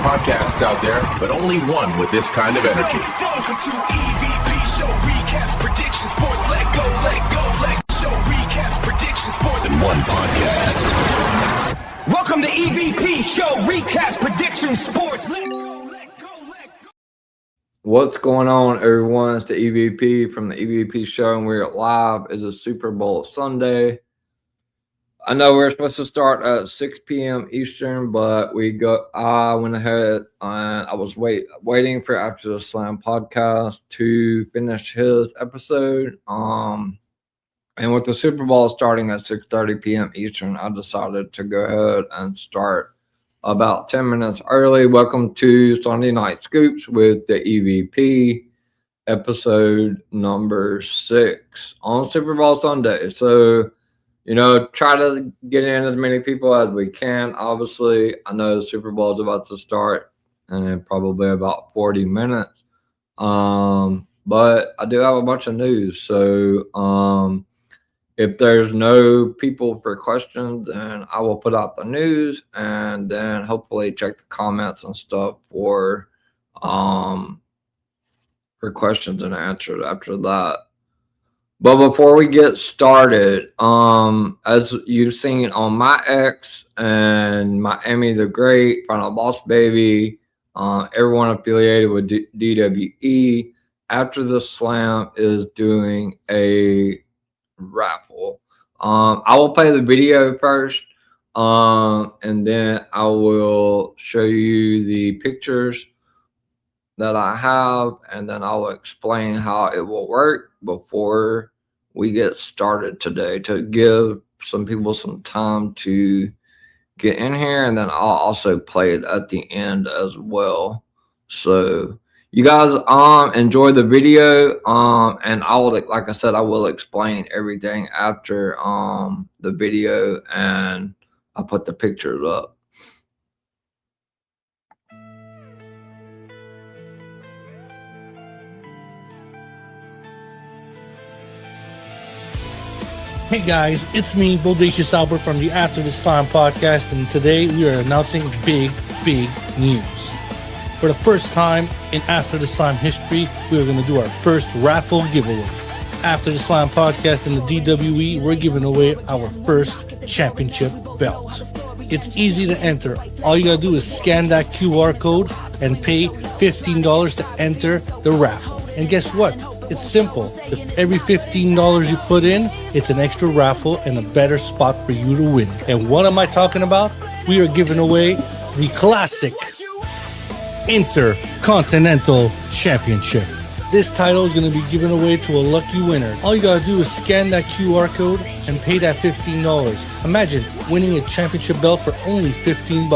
podcasts out there, but only one with this kind of energy. Welcome to EVP Show Recaps Predictions Sports. Let go, show recaps predictions sports In one podcast. Welcome to EVP Show Recaps Predictions Sports. Let go. What's going on, everyone? It's the EVP from the EVP Show, and we're live. It's a Super Bowl Sunday. I know we're supposed to start at 6 p.m. Eastern, but I went ahead and I was waiting for After the Slam podcast to finish his episode. And with the Super Bowl starting at 6:30 p.m. Eastern, I decided to go ahead and start about 10 minutes early. Welcome to Sunday Night Scoops with the EVP, episode number 6 on Super Bowl Sunday. So, try to get in as many people as we can. Obviously, I know the Super Bowl is about to start in probably about 40 minutes. But I do have a bunch of news. So, if there's no people for questions, then I will put out the news and then hopefully check the comments and stuff for questions and answers after that. But before we get started, as you've seen on my X and Miami the Great, Final Boss Baby, everyone affiliated with DWE, After the Slam is doing a raffle. I will play the video first, and then I will show you the pictures that I have, and then I will explain how it will work before we get started today to give some people some time to get in here, and then I'll also play it at the end as well. So you guys enjoy the video, and I will, like I said, I will explain everything after the video, and I'll put the pictures up. Hey guys, it's me, Bodacious Albert from the After the Slam podcast, and today we are announcing big news. For the first time in After the Slam history, we are going to do our first raffle giveaway. After the Slam podcast and the DWE, we're giving away our first championship belt. It's easy to enter. All you got to do is scan that QR code and pay $15 to enter the raffle. And guess what? It's simple. If every $15 you put in, it's an extra raffle and a better spot for you to win. And what am I talking about? We are giving away the classic Intercontinental Championship. This title is going to be given away to a lucky winner. All you got to do is scan that QR code and pay that $15. Imagine winning a championship belt for only $15.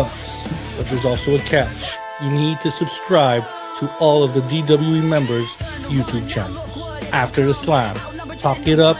But there's also a catch. You need to subscribe to all of the DWE members' YouTube channels. After the Slam, Talk It Up,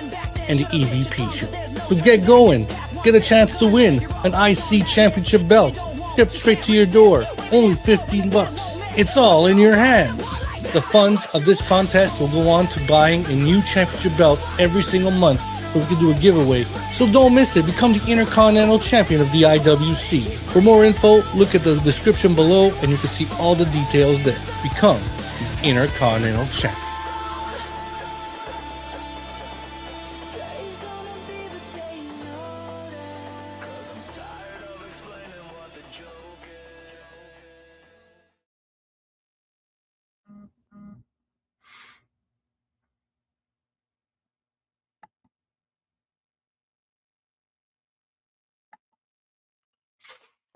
and the EVP Show. So get going. Get a chance to win an IC championship belt shipped straight to your door. Only $15. It's all in your hands. The funds of this contest will go on to buying a new championship belt every single month, so we can do a giveaway. So don't miss it. Become the Intercontinental Champion of the IWC. For more info, look at the description below and you can see all the details there. Become the Intercontinental Champion.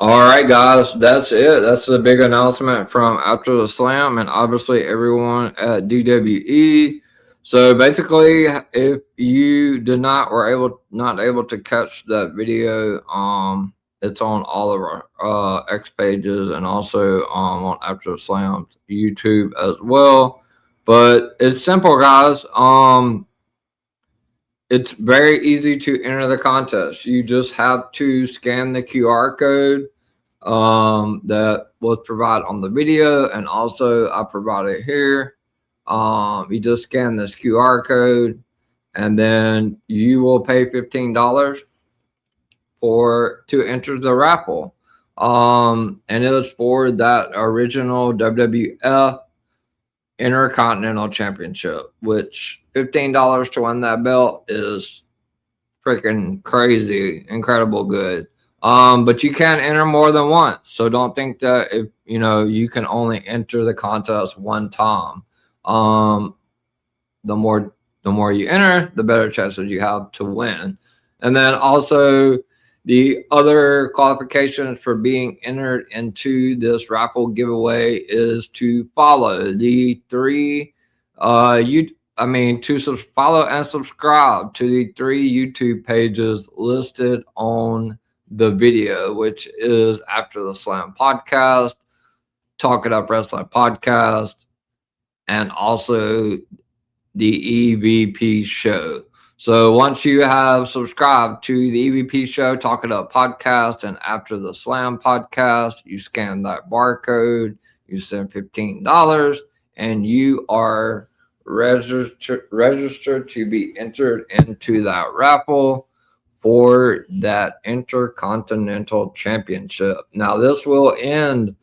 All right, guys, that's it. That's the big announcement from After the Slam and obviously everyone at DWE. So basically, if you did not not able to catch that video, it's on all of our X pages and also on After the Slam's YouTube as well. But it's simple, guys. It's very easy to enter the contest. You just have to scan the QR code that was provided on the video, and also I provided here. You just scan this QR code, and then you will pay $15 to enter the raffle. And it was for that original WWF Intercontinental Championship, which $15 to win that belt is freaking crazy, incredible good. But you can enter more than once, so don't think that if you can only enter the contest one time. The more you enter, the better chances you have to win. And then also the other qualifications for being entered into this raffle giveaway is to follow the three follow and subscribe to the 3 YouTube pages listed on the video, which is After the Slam Podcast, Talk It Up Wrestling Podcast, and also the EVP Show. So once you have subscribed to the EVP Show, Talk It Up Podcast, and After the Slam Podcast, you scan that barcode, you send $15, and you are registered to be entered into that raffle for that Intercontinental Championship. Now, this will end.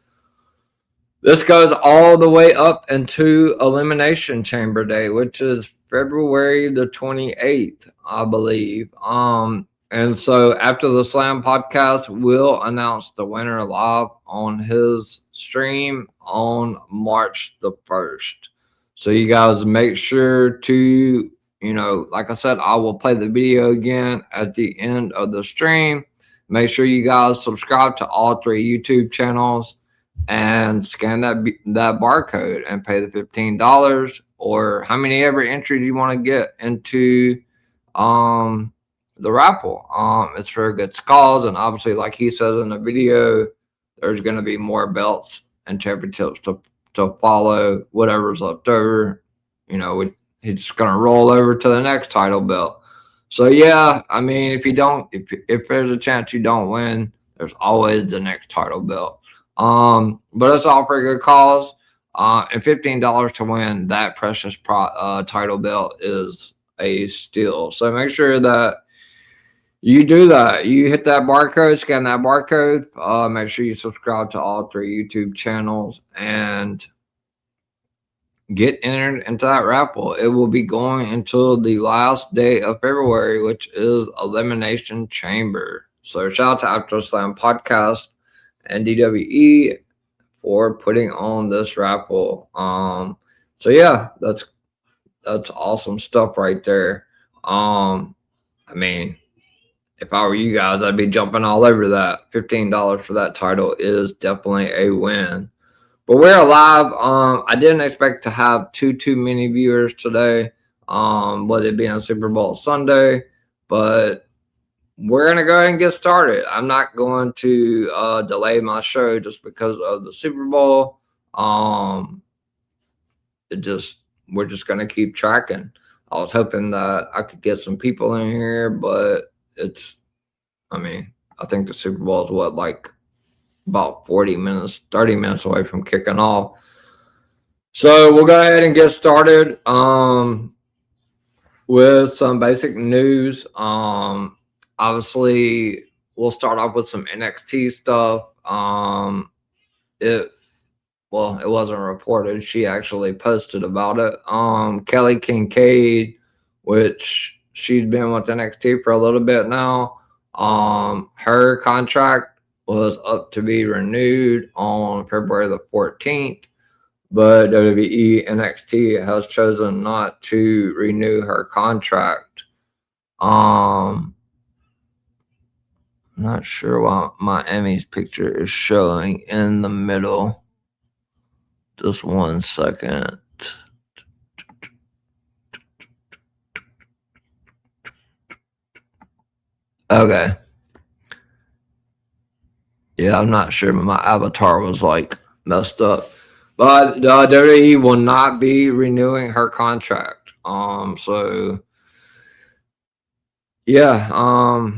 This goes all the way up into Elimination Chamber Day, which is February the 28th, I believe. And so After the Slam Podcast will announce the winner live on his stream on March the 1st. So you guys make sure to, like I said, I will play the video again at the end of the stream. Make sure you guys subscribe to all 3 YouTube channels and scan that barcode and pay the $15 or how many every entry do you want to get into the raffle. It's for a good cause, and obviously, like he says in the video, there's going to be more belts and championships to follow. Whatever's left over, he's just going to roll over to the next title belt. So yeah, I mean, if there's a chance you don't win, there's always the next title belt. But it's all for a good cause. And $15 to win that precious title belt is a steal. So make sure that you do that. You hit that barcode, scan that barcode. Make sure you subscribe to all 3 YouTube channels and get entered into that raffle. It will be going until the last day of February, which is Elimination Chamber. So shout out to After Slam Podcast and DWE for putting on this raffle. So yeah, that's awesome stuff right there. I mean, if I were you guys, I'd be jumping all over that. $15 for that title is definitely a win. But we're live. I didn't expect to have too many viewers today, with it being Super Bowl Sunday, but we're going to go ahead and get started. I'm not going to delay my show just because of the Super Bowl. We're just going to keep tracking. I was hoping that I could get some people in here, but I think the Super Bowl is about 30 minutes away from kicking off. So we'll go ahead and get started with some basic news. Obviously, we'll start off with some NXT stuff. It wasn't reported. She actually posted about it. Kelly Kincaid, which she's been with NXT for a little bit now. Her contract was up to be renewed on February the 14th, but WWE NXT has chosen not to renew her contract. I'm not sure why my Emmy's picture is showing in the middle. Just 1 second. Okay. Yeah, I'm not sure, but my avatar was messed up. But WWE will not be renewing her contract. So yeah,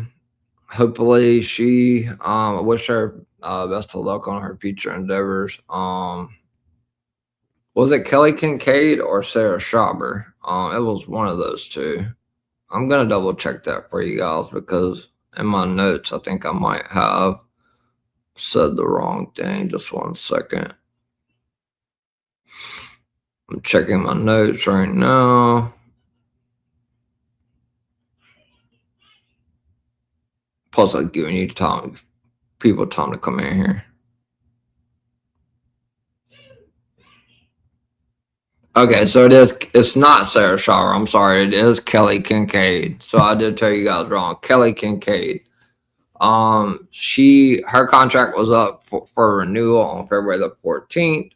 hopefully she I wish her best of luck on her future endeavors. Was it Kelly Kincaid or Sarah Schreiber? It was one of those two. I'm gonna double check that for you guys because in my notes I think I might have said the wrong thing. Just 1 second. I'm checking my notes right now. Plus, I'm giving you people time to come in here. Okay, so it's not Sarah Schreiber. I'm sorry, it is Kelly Kincaid. So I did tell you guys wrong. Kelly Kincaid. Her contract was up for renewal on February the 14th,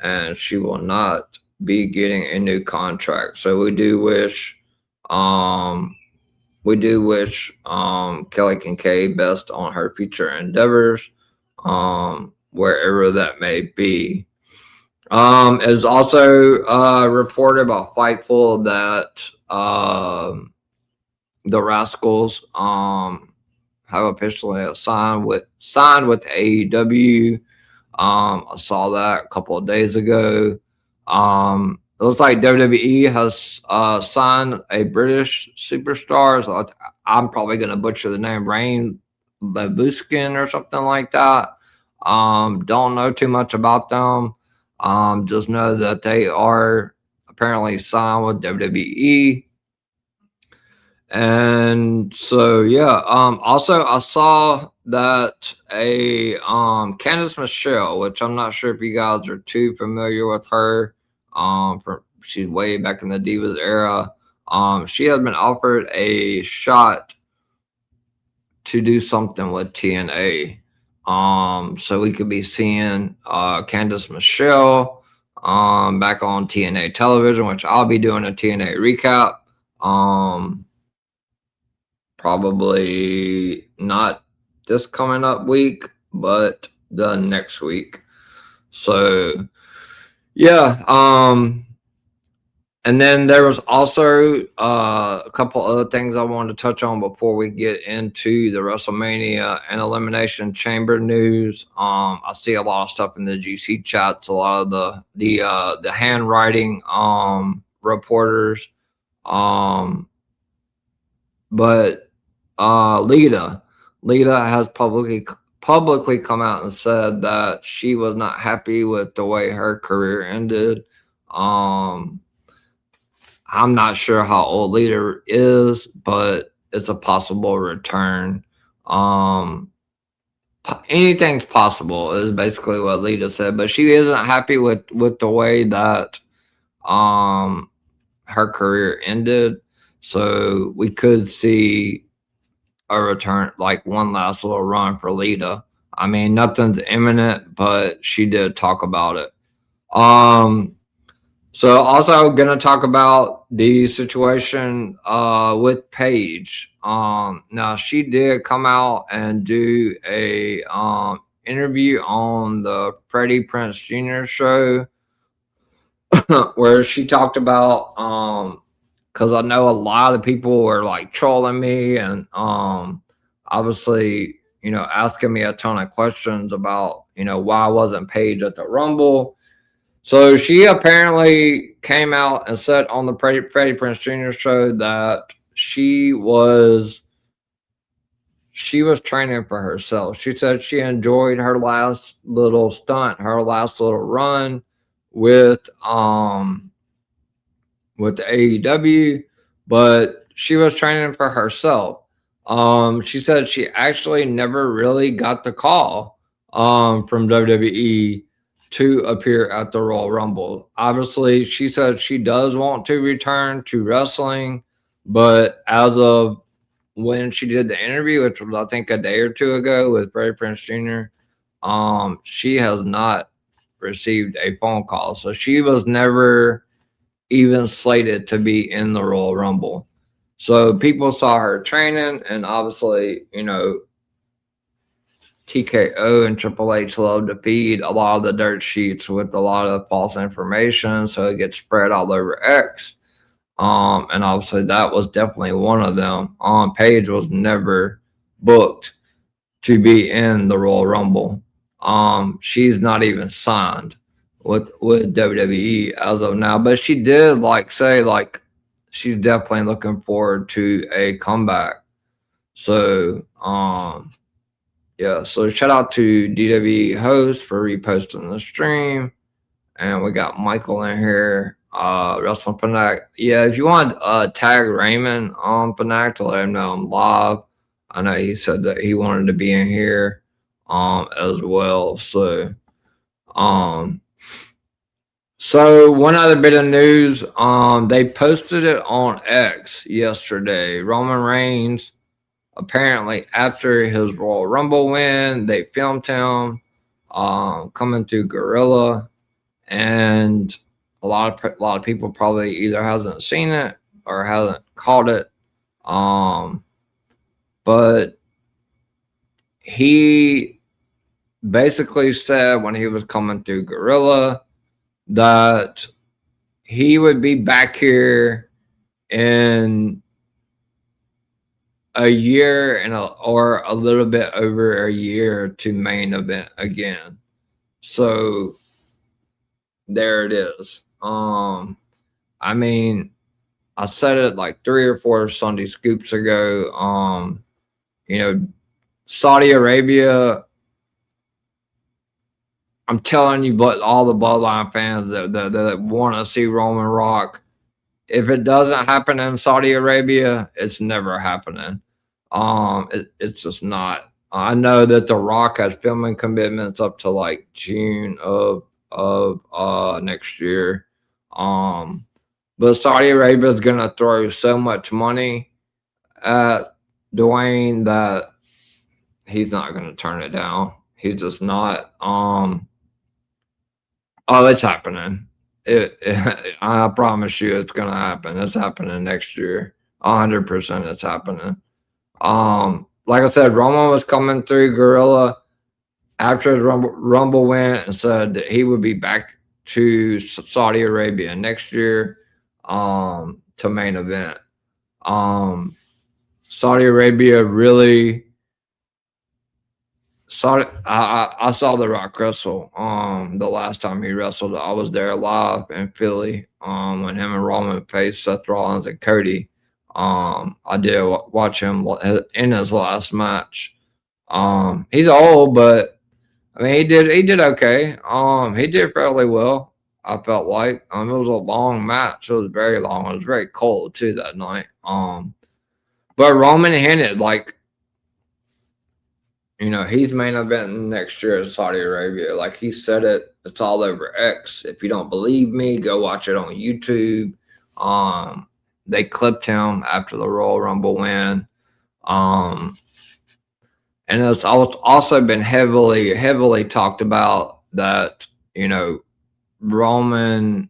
and she will not be getting a new contract. So we do wish Kelly Kincaid best on her future endeavors, wherever that may be. It was also reported by Fightful that the Rascals have officially signed with AEW. I saw that a couple of days ago. It looks like WWE has signed a British superstar. So I'm probably going to butcher the name, Rain Babuskin or something like that. Don't know too much about them. Just know that they are apparently signed with WWE. And so, yeah. Also, I saw that a Candice Michelle, which I'm not sure if you guys are too familiar with her. She's way back in the Divas era. She has been offered a shot to do something with TNA. So we could be seeing Candice Michelle back on TNA television, which I'll be doing a TNA recap. Probably not this coming up week, but the next week. So yeah. And then there was also a couple other things I wanted to touch on before we get into the WrestleMania and Elimination Chamber news. I see a lot of stuff in the GC chats, a lot of the handwriting reporters. But Lita has publicly come out and said that she was not happy with the way her career ended. I'm not sure how old Lita is, but it's a possible return. Anything's possible is basically what Lita said, but she isn't happy with the way that her career ended. So we could see a return, like one last little run for Lita. I mean, nothing's imminent, but she did talk about it. So also going to talk about the situation with Paige. Now she did come out and do a interview on the Freddie Prinze Jr. show where she talked about because I know a lot of people were like trolling me and obviously, asking me a ton of questions about, why wasn't Paige at the Rumble. So she apparently came out and said on the Freddie Prinze Jr. show that she was training for herself. She said she enjoyed her last little stunt, her last little run with AEW, but she was training for herself. She said she actually never really got the call from WWE to appear at the Royal Rumble. Obviously, she said she does want to return to wrestling, but as of when she did the interview, which was I think a day or two ago with Freddie Prinze Jr., she has not received a phone call. So she was never even slated to be in the Royal Rumble. So people saw her training, and obviously, TKO and Triple H love to feed a lot of the dirt sheets with a lot of false information, so it gets spread all over X. And obviously that was definitely one of them. Paige was never booked to be in the Royal Rumble. She's not even signed with WWE as of now, but she did say she's definitely looking forward to a comeback. So Yeah, so shout out to DW Host for reposting the stream. And we got Michael in here. Wrestling Fanatic. Yeah, if you want tag Raymond on Fanatic to let him know I'm live. I know he said that he wanted to be in here as well. So one other bit of news, they posted it on X yesterday. Roman Reigns, apparently after his Royal Rumble win, they filmed him coming through Gorilla, and a lot of people probably either hasn't seen it or hasn't caught it. But he basically said when he was coming through Gorilla that he would be back here in a year or a little bit over a year to main event again. So there it is. I mean, I said it like 3 or 4 Sunday scoops ago. Saudi Arabia, I'm telling you, but all the Bloodline fans that want to see Roman Rock, if it doesn't happen in Saudi Arabia, it's never happening. It's just not. I know that The Rock has filming commitments up to like June of next year. But Saudi Arabia is gonna throw so much money at Dwayne that he's not gonna turn it down. He's just not. It's happening. I promise you, it's gonna happen. It's happening next year. 100%, it's happening. Like I said, Roman was coming through Gorilla after his Rumble went and said that he would be back to Saudi Arabia next year to main event. Saudi Arabia really. I saw The Rock wrestle the last time he wrestled. I was there live in Philly when him and Roman faced Seth Rollins and Cody. I did watch him in his last match. He's old, but I mean he did okay. He did fairly well, I felt like. It was a long match. It was very long. It was very cold too that night. But Roman hinted like, he's main eventing next year in Saudi Arabia. Like he said it. It's all over X. If you don't believe me, go watch it on YouTube. They clipped him after the Royal Rumble win. And it's also been heavily talked about that, Roman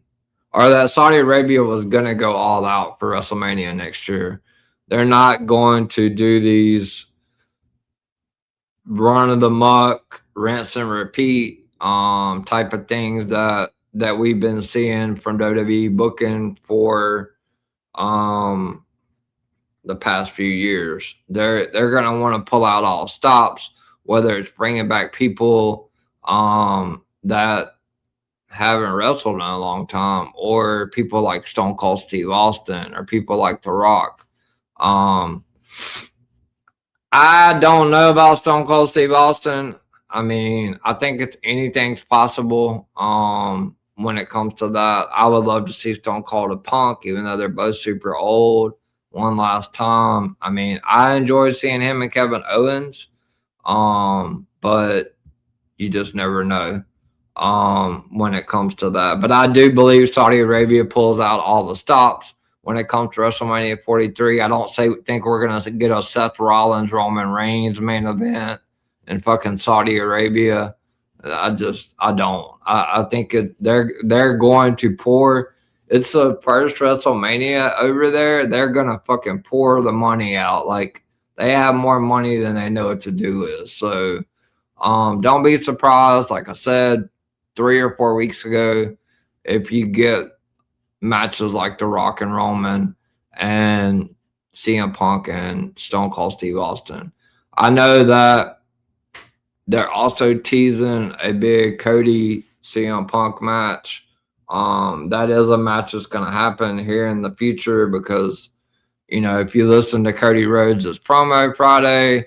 or that Saudi Arabia was going to go all out for WrestleMania next year. They're not going to do these run of the muck, rinse and repeat type of things that we've been seeing from WWE booking for the past few years. They're gonna want to pull out all stops, whether it's bringing back people that haven't wrestled in a long time, or people like Stone Cold Steve Austin, or people like The Rock. I don't know about Stone Cold Steve Austin. I mean, I think anything's possible when it comes to that. I would love to see Stone Cold and Punk, even though they're both super old, one last time. I mean, I enjoyed seeing him and Kevin Owens, but you just never know when it comes to that. But I do believe Saudi Arabia pulls out all the stops when it comes to WrestleMania 43. I don't think we're going to get a Seth Rollins, Roman Reigns main event in fucking Saudi Arabia. I don't. I think they're going to pour. It's the first WrestleMania over there. They're going to fucking pour the money out. Like, they have more money than they know what to do with. So, don't be surprised. Like I said 3 or 4 weeks ago, if you get matches like The Rock and Roman and CM Punk and Stone Cold Steve Austin. I know that they're also teasing a big Cody CM Punk match. That is a match that's going to happen here in the future because, if you listen to Cody Rhodes' promo Friday,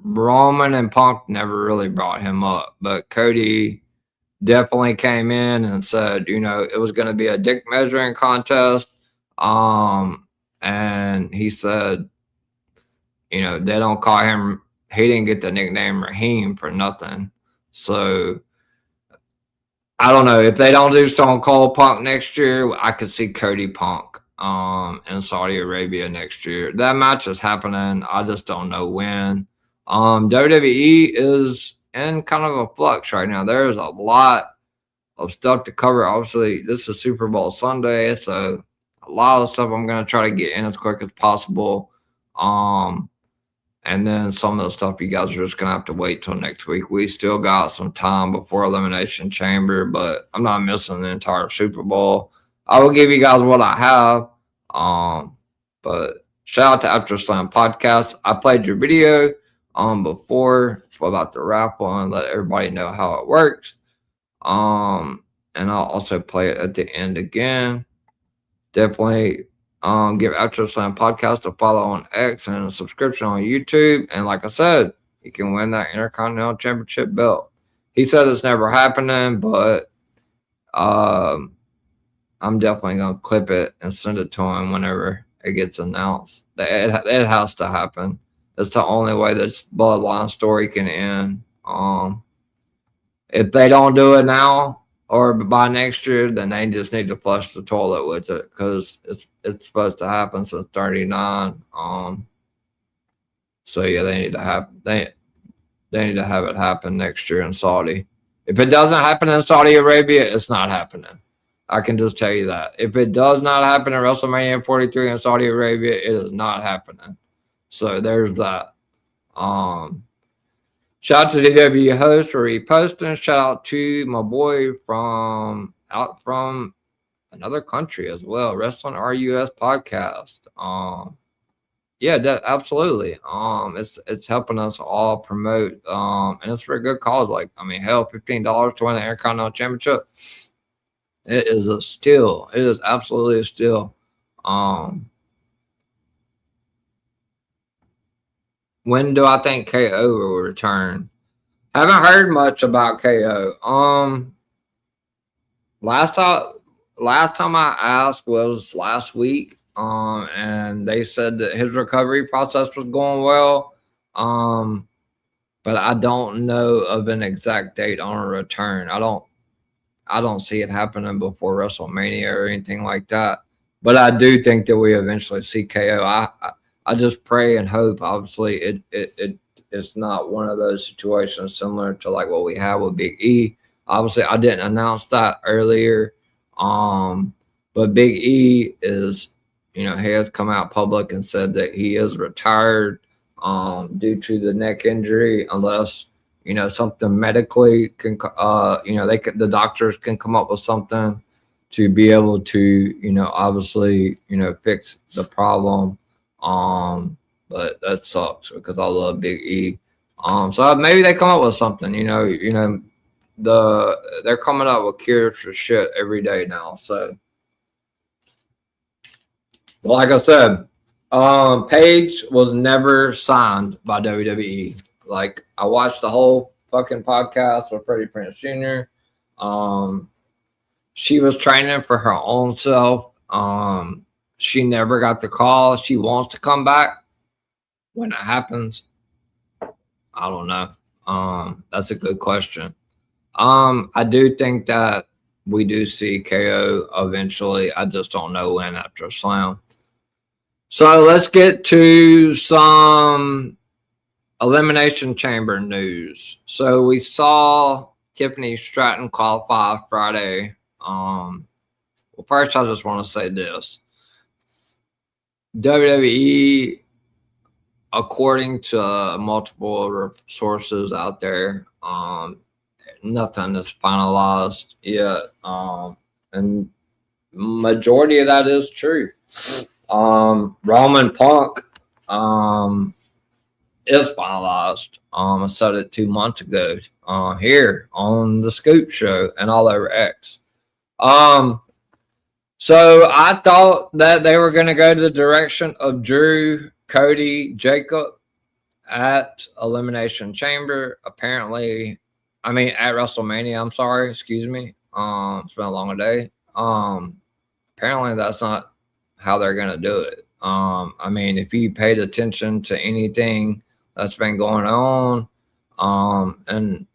Roman and Punk never really brought him up, but Cody definitely came in and said, it was going to be a dick measuring contest. And he said, they don't call him, he didn't get the nickname Raheem for nothing. So I don't know if they don't do Stone Cold Punk next year. I could see Cody Punk in Saudi Arabia next year. That match is happening. I just don't know when. WWE is in kind of a flux right now. There's a lot of stuff to cover. Obviously, this is Super Bowl Sunday, so a lot of stuff I'm going to try to get in as quick as possible. And then some of the stuff you guys are just going to have to wait till next week. We still got some time before Elimination Chamber, but I'm not missing the entire Super Bowl. I will give you guys what I have. But shout out to After Slam Podcast. I played your video before about the raffle and let everybody know how it works. And I'll also play it at the end again. Definitely give After Slam Podcast a follow on X and a subscription on YouTube. And like I said, you can win that Intercontinental Championship belt. He said it's never happening, but I'm definitely going to clip it and send it to him whenever it gets announced. It has to happen. It's the only way this bloodline story can end. If they don't do it now or by next year, then they just need to flush the toilet with it because it's supposed to happen since 39. So yeah, they need to have they need to have it happen next year in Saudi. If it doesn't happen in Saudi Arabia, it's not happening. I can just tell you that. If it does not happen in WrestleMania 43 in Saudi Arabia, it is not happening. So there's that. Shout out to DW host for reposting. Shout out to my boy from another country as well. Wrestling RUS podcast. Yeah, absolutely. It's helping us all promote. And it's for a good cause. Like, hell, $15 to win the Intercontinental Championship. It is a steal. It is absolutely a steal. When do I think KO will return? Haven't heard much about KO. Last time I asked was last week. And they said that his recovery process was going well. But I don't know of an exact date on a return. I don't see it happening before WrestleMania or anything like that. But I do think that we eventually see KO. I just pray and hope. Obviously, it's not one of those situations similar to like what we had with Big E. Obviously, I didn't announce that earlier. But Big E is, he has come out public and said that he is retired due to the neck injury, unless something medically can, the doctors can come up with something to be able to, obviously, fix the problem. But that sucks because I love Big E. So maybe they come up with something, they're coming up with cures for shit every day now. So, like I said, Paige was never signed by WWE. Like, I watched the whole fucking podcast with Freddie Prinze Jr. She was training for her own self. She never got the call. She wants to come back. When it happens, I don't know. That's a good question. I do think that we do see KO eventually. I just don't know when after Slam. So let's get to some Elimination Chamber news. So we saw Tiffany Stratton qualify Friday. Well, first I just want to say this. WWE, according to multiple sources out there, nothing is finalized yet. And majority of that is true. Roman Punk is finalized. I said it 2 months ago here on the Scoop Show and all over X. So I thought that they were going to go to the direction of Drew, Cody, Jacob, at Elimination Chamber. Apparently, I mean at WrestleMania. I'm sorry, excuse me. It's been a long day. Apparently that's not how they're gonna do it. I mean, if you paid attention to anything that's been going on, and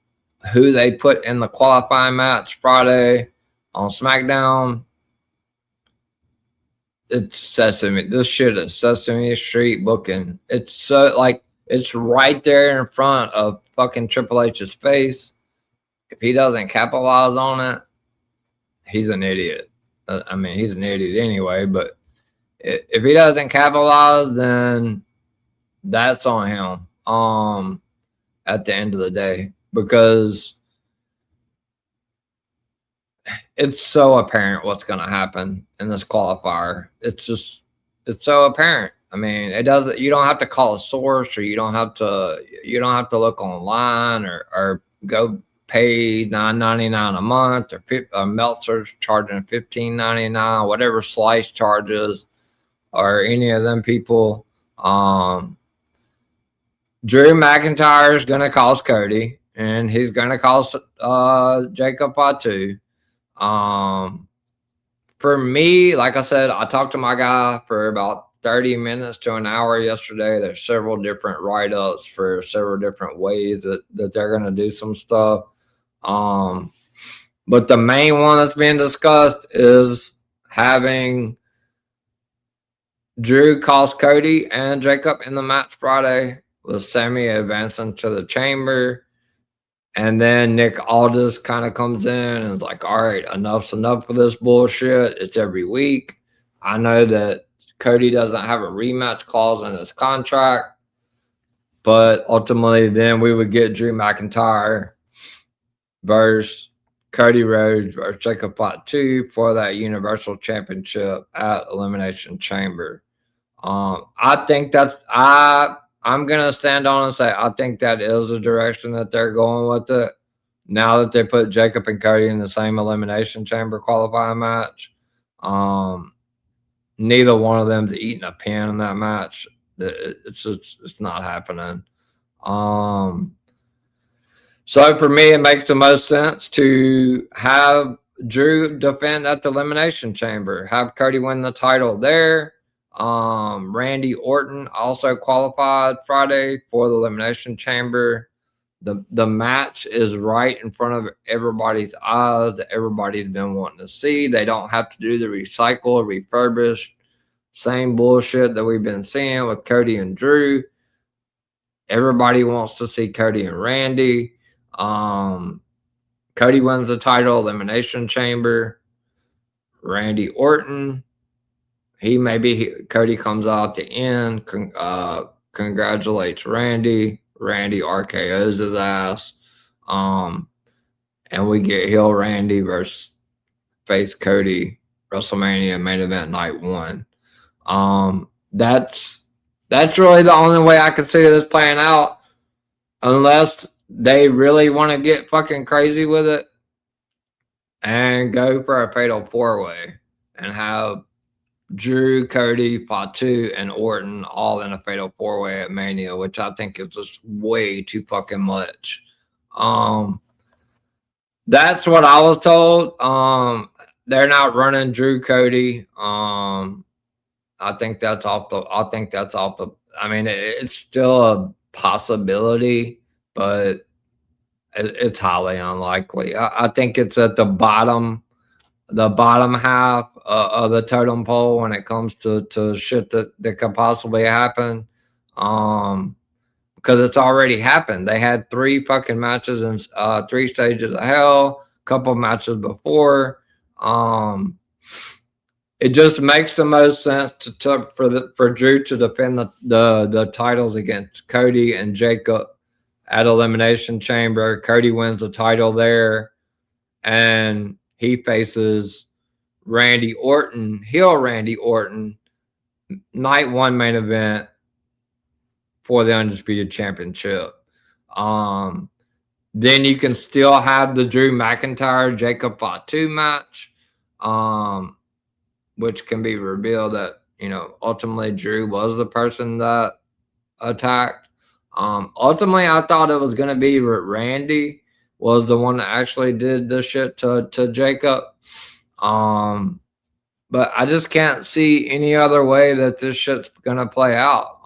who they put in the qualifying match Friday on SmackDown, it's Sesame. This shit is Sesame Street booking. It's so like it's right there in front of fucking Triple H's face. If he doesn't capitalize on it, he's an idiot. I mean, he's an idiot anyway, but if he doesn't capitalize, then that's on him. At the end of the day, because it's so apparent what's going to happen in this qualifier. It's so apparent. I mean, it doesn't. You don't have to call a source, or you don't have to look online or go pay $9.99 a month, or Meltzer's charging $15.99, whatever Slice charges, or any of them people. Drew McIntyre is going to cost Cody, and he's going to cost Jacob Fatu. For me, like I said, I talked to my guy for about 30 minutes to an hour yesterday. There's several different write-ups for several different ways that they're going to do some stuff. But the main one that's being discussed is having Drew cost Cody and Jacob in the match Friday, with Sammy advancing to the chamber. And then Nick Aldis kind of comes in and is like, all right, enough's enough of this bullshit. It's every week. I know that Cody doesn't have a rematch clause in his contract, but ultimately then we would get Drew McIntyre versus Cody Rhodes versus Jacob Fatu for that Universal Championship at Elimination Chamber. I think I'm going to stand on and say I think that is the direction that they're going with it. Now that they put Jacob and Cody in the same Elimination Chamber qualifying match, neither one of them's eating a pin in that match. It's not happening. So for me, it makes the most sense to have Drew defend at the Elimination Chamber, have Cody win the title there. Randy Orton also qualified Friday for the Elimination Chamber. The match is right in front of everybody's eyes that everybody's been wanting to see. They don't have to do the recycle, refurbished, same bullshit that we've been seeing with Cody and Drew. Everybody wants to see Cody and Randy. Cody wins the title, Elimination Chamber. Randy Orton. Cody comes out at the end, congratulates Randy. Randy RKO's his ass. And we get heel Randy versus face Cody, WrestleMania main event night 1. That's really the only way I can see this playing out, unless they really want to get fucking crazy with it and go for a fatal 4-way and have Drew, Cody, Fatu, and Orton all in a fatal 4-way at Mania, which I think is just way too fucking much. That's what I was told. They're not running Drew Cody. I think that's off the. I mean, it's still a possibility, but it's highly unlikely. I think it's at the bottom half of the totem pole when it comes to shit that could possibly happen. Because it's already happened. They had 3 fucking matches and 3 stages of hell, a couple matches before. It just makes the most sense for Drew to defend the titles against Cody and Jacob at Elimination Chamber. Cody wins the title there, and he faces Randy Orton, heel Randy Orton, night 1 main event for the Undisputed Championship. Then you can still have the Drew McIntyre Jacob Fatu match, which can be revealed that ultimately Drew was the person that attacked. Ultimately, I thought it was going to be Randy was the one that actually did this shit to Jacob. But I just can't see any other way that this shit's going to play out.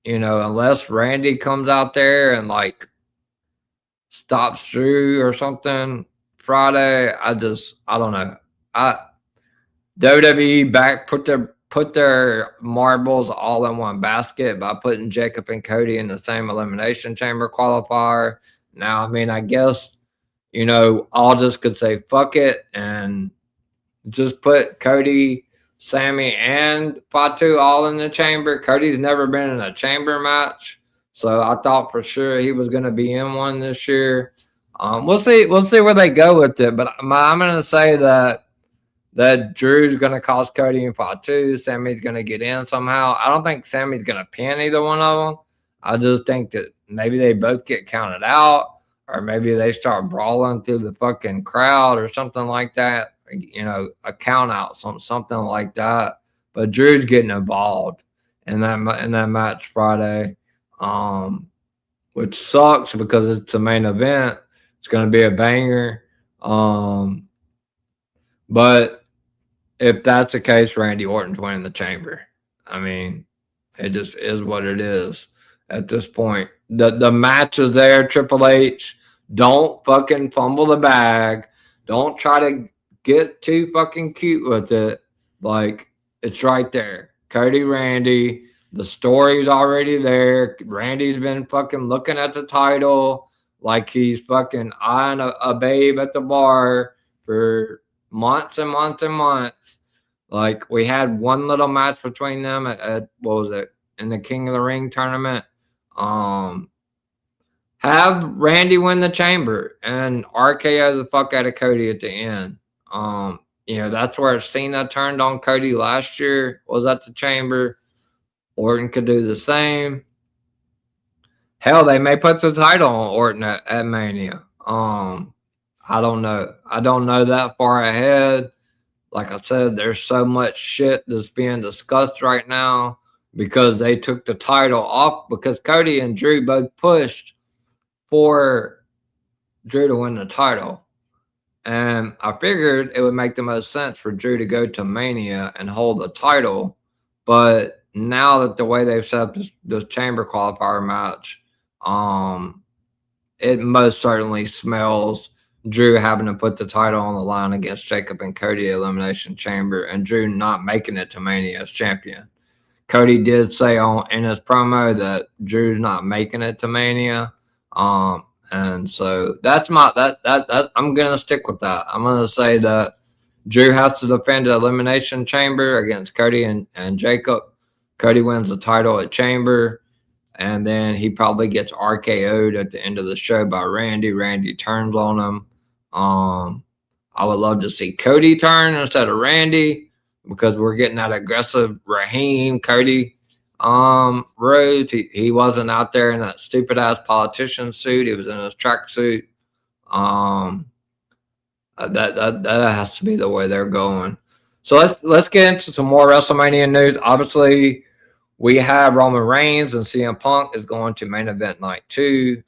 Unless Randy comes out there and like stops Drew or something Friday. I don't know. WWE put their marbles all in one basket by putting Jacob and Cody in the same Elimination Chamber qualifier. Now, I mean, I guess, Aldis could say fuck it and just put Cody, Sammy, and Fatu all in the chamber. Cody's never been in a chamber match, so I thought for sure he was going to be in one this year. We'll see where they go with it, but I'm going to say that Drew's going to cost Cody and Fatu. Sammy's going to get in somehow. I don't think Sammy's going to pin either one of them. I just think that maybe they both get counted out, or maybe they start brawling through the fucking crowd or something like that. A count out, something like that. But Drew's getting involved in that match Friday, which sucks because it's the main event. It's going to be a banger. But if that's the case, Randy Orton's winning the chamber. I mean, it just is what it is at this point. The match is there, Triple H. Don't fucking fumble the bag. Don't try to get too fucking cute with it. Like, it's right there. Cody, Randy. The story's already there. Randy's been fucking looking at the title like he's fucking eyeing a babe at the bar for months and months and months. Like, we had one little match between them at what was it? In the King of the Ring tournament. Have Randy win the chamber and RKO the fuck out of Cody at the end. That's where Cena turned on Cody last year, was at the chamber. Orton could do the same. Hell, they may put the title on Orton at Mania. I don't know. I don't know that far ahead. Like I said, there's so much shit that's being discussed right now because they took the title off because Cody and Drew both pushed for Drew to win the title. And I figured it would make the most sense for Drew to go to Mania and hold the title. But now that the way they've set up this chamber qualifier match, it most certainly smells Drew having to put the title on the line against Jacob and Cody Elimination Chamber and Drew not making it to Mania as champion. Cody did say in his promo that Drew's not making it to Mania. And so that's I'm gonna stick with that. I'm gonna say that Drew has to defend the Elimination Chamber against Cody and Jacob. Cody wins the title at Chamber, and then he probably gets RKO'd at the end of the show by Randy. Randy turns on him. I would love to see Cody turn instead of Randy because we're getting that aggressive Raheem Cody road. He wasn't out there in that stupid ass politician suit. He was in his track suit. That has to be the way they're going. So let's get into some more WrestleMania news. Obviously, we have Roman Reigns and CM Punk is going to main event night 2.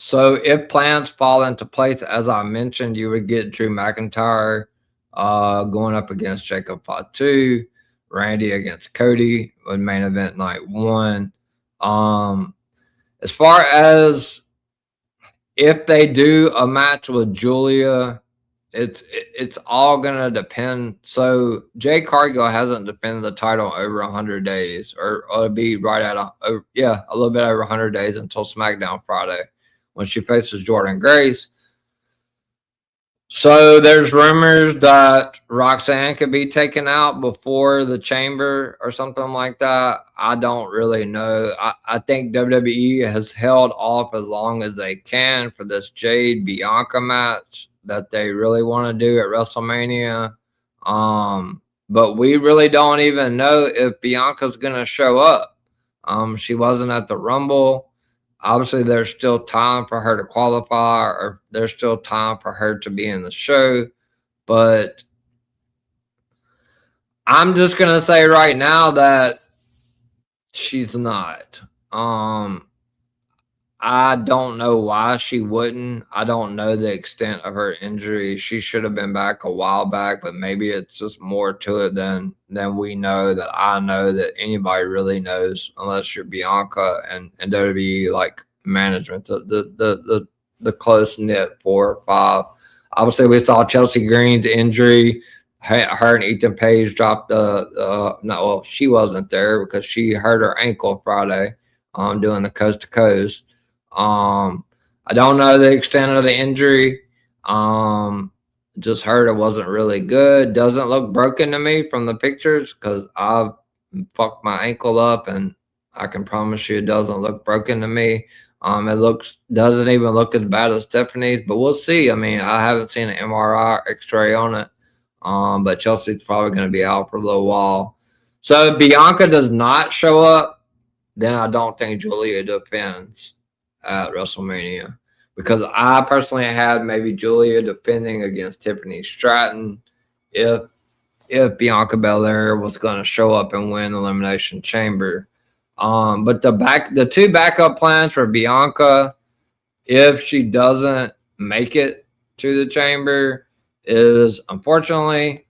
So if plans fall into place, as I mentioned, you would get Drew McIntyre going up against Jacob Fatu, Randy against Cody with main event night 1. As far as if they do a match with Julia, it's all gonna depend. So Jay Cargill hasn't defended the title over 100 days, or it'll be right at a little bit over 100 days until SmackDown Friday when she faces Jordynne Grace. So there's rumors that Roxanne could be taken out before the chamber or something like that. I don't really know. I think WWE has held off as long as they can for this Jade Bianca match that they really want to do at WrestleMania. But we really don't even know if Bianca's going to show up. She wasn't at the Rumble. Obviously, there's still time for her to qualify, or there's still time for her to be in the show. But I'm just going to say right now that She's not. I don't know why she wouldn't. I don't know the extent of her injury. She should have been back a while back, but maybe it's just more to it than we know, that I know, that anybody really knows, unless you're Bianca and WWE like management, the close knit 4 or 5. Obviously, we saw Chelsea Green's injury. Her and Ethan Page dropped no, well, she wasn't there because she hurt her ankle Friday doing the coast to coast. I don't know the extent of the injury. Just heard it wasn't really good. Doesn't look broken to me from the pictures because I've fucked my ankle up, and I can promise you it doesn't look broken to me. It doesn't even look as bad as Stephanie's, but we'll see. I mean, I haven't seen an MRI X-ray on it. But Chelsea's probably going to be out for a little while. So if Bianca does not show up, then I don't think Julia defends at WrestleMania, because I personally had maybe Julia defending against Tiffany Stratton if Bianca Belair was going to show up and win Elimination Chamber. But the two backup plans for Bianca, if she doesn't make it to the Chamber, is unfortunately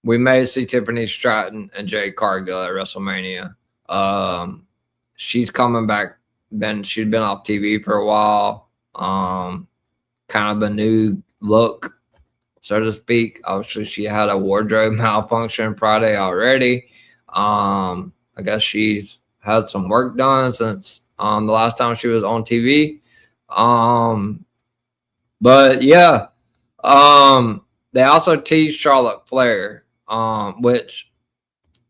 we may see Tiffany Stratton and Jade Cargill at WrestleMania. She's coming back. She'd been off TV for a while. Kind of a new look, so to speak. Obviously, she had a wardrobe malfunction Friday already. I guess she's had some work done since the last time she was on TV. But yeah, they also teased Charlotte Flair, which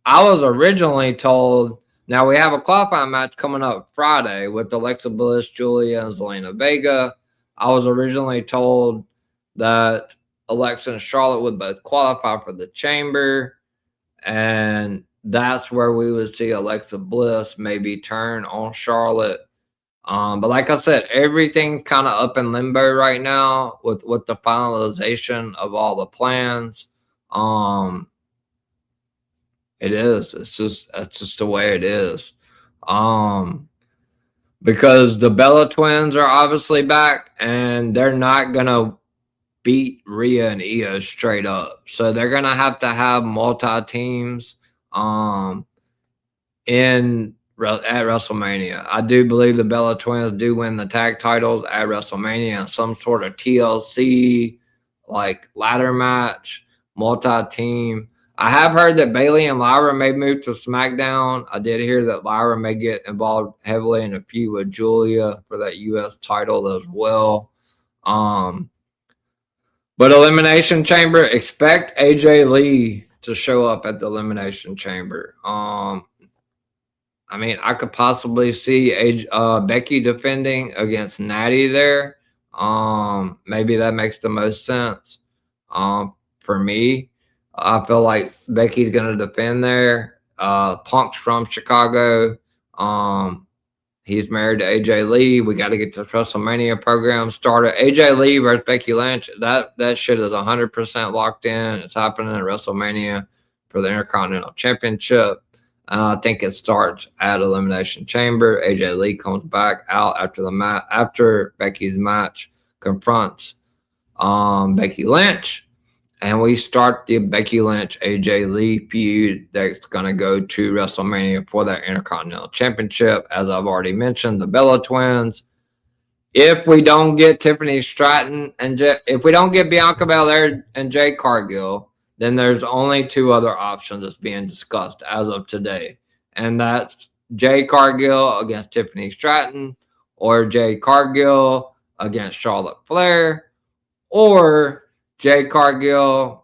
I was originally told. Now we have a qualifying match coming up Friday with Alexa Bliss, Julia, and Zelina Vega. I was originally told that Alexa and Charlotte would both qualify for the Chamber, and that's where we would see Alexa Bliss maybe turn on Charlotte. But like I said, everything kind of up in limbo right now with the finalization of all the plans. It is. That's just the way it is. Because the Bella Twins are obviously back, and they're not gonna beat Rhea and Io straight up. So they're gonna have to have multi teams at WrestleMania. I do believe the Bella Twins do win the tag titles at WrestleMania in some sort of TLC like ladder match, multi-team. I have heard that Bayley and Lyra may move to SmackDown. I did hear that Lyra may get involved heavily in a feud with Julia for that U.S. title as well. But Elimination Chamber, expect AJ Lee to show up at the Elimination Chamber. I mean, I could possibly see Becky defending against Natty there. Maybe that makes the most sense for me. I feel like Becky's going to defend there. Punk's from Chicago. He's married to AJ Lee. We got to get the WrestleMania program started. AJ Lee versus Becky Lynch. That shit is 100% locked in. It's happening at WrestleMania for the Intercontinental Championship. I think it starts at Elimination Chamber. AJ Lee comes back out after Becky's match, confronts Becky Lynch. And we start the Becky Lynch AJ Lee feud that's going to go to WrestleMania for that Intercontinental Championship. As I've already mentioned, the Bella Twins. If we don't get Tiffany Stratton if we don't get Bianca Belair and Jade Cargill, then there's only two other options that's being discussed as of today. And that's Jade Cargill against Tiffany Stratton, or Jade Cargill against Charlotte Flair, or Jade Cargill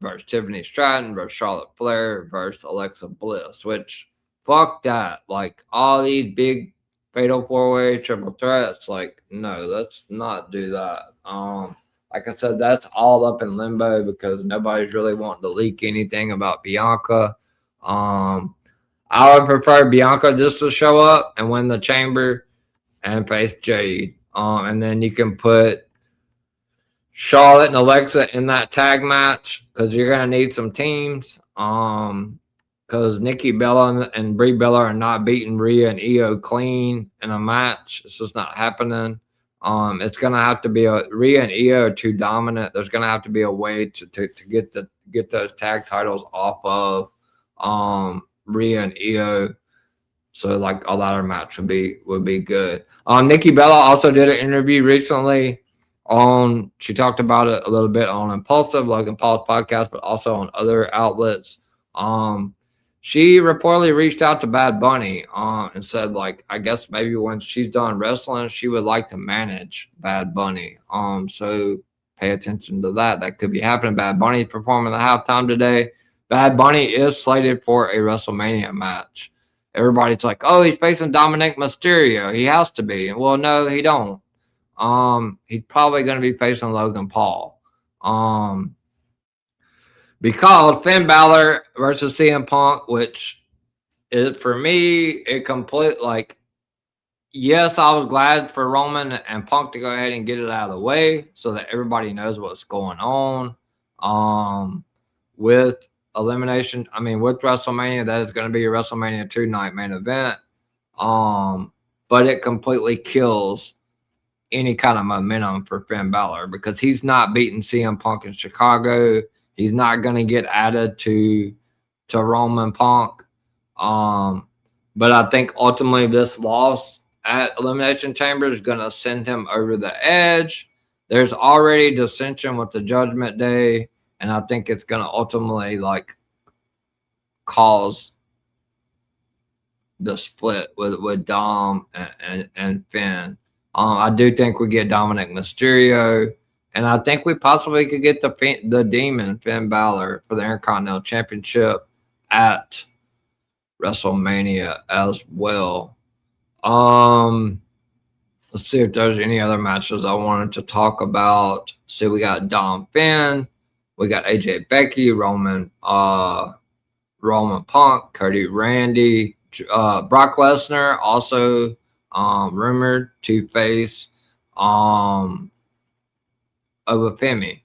versus Tiffany Stratton versus Charlotte Flair versus Alexa Bliss, which, fuck that. Like, all these big fatal four-way triple threats, like, no, let's not do that. Like I said, that's all up in limbo because nobody's really wanting to leak anything about Bianca. I would prefer Bianca just to show up and win the Chamber and face Jade. And then you can put Charlotte and Alexa in that tag match because you're going to need some teams. Because because Nikki Bella and Brie Bella are not beating Rhea and Io clean in a match. It's just not happening. It's gonna have to be Rhea and Io are too dominant. There's gonna have to be a way to get those tag titles off of Rhea and Io. So like a ladder match would be good. Nikki Bella also did an interview recently she talked about it a little bit on Impulsive, Logan Paul's podcast, but also on other outlets. She reportedly reached out to Bad Bunny and said, like, I guess maybe when she's done wrestling, she would like to manage Bad Bunny. So pay attention to that. That could be happening. Bad Bunny performing the halftime today. Bad Bunny is slated for a WrestleMania match. Everybody's like, oh, he's facing Dominic Mysterio. He has to be. Well, no, he don't. He's probably going to be facing Logan Paul. Because Finn Balor versus CM Punk, which is, for me, it complete, like, yes, I was glad for Roman and Punk to go ahead and get it out of the way so that everybody knows what's going on. With elimination, with WrestleMania, that is going to be a WrestleMania 2 night main event. But it completely kills any kind of momentum for Finn Balor because he's not beating CM Punk in Chicago. He's not going to get added to Roman Punk. But I think ultimately this loss at Elimination Chamber is going to send him over the edge. There's already dissension with the Judgment Day, and I think it's going to ultimately like cause the split with Dom and Finn. I do think we get Dominic Mysterio, and I think we possibly could get the Demon Finn Balor for the Intercontinental Championship at WrestleMania as well. Let's see if there's any other matches I wanted to talk about. See, we got Dom Finn, we got AJ Becky, Roman Punk, Cody Randy, Brock Lesnar also rumored to face Obafemi.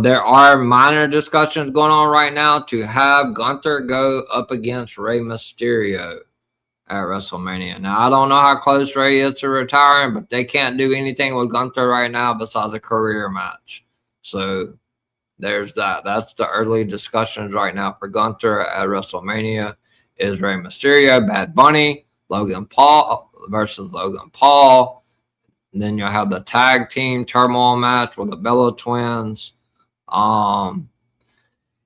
There are minor discussions going on right now to have Gunther go up against Rey Mysterio at WrestleMania. Now, I don't know how close Rey is to retiring, but they can't do anything with Gunther right now besides a career match. So there's that. That's the early discussions right now for Gunther at WrestleMania. Is Rey Mysterio, Bad Bunny, Logan Paul versus Logan Paul. And then you'll have the tag team turmoil match with the Bella Twins. Yeah,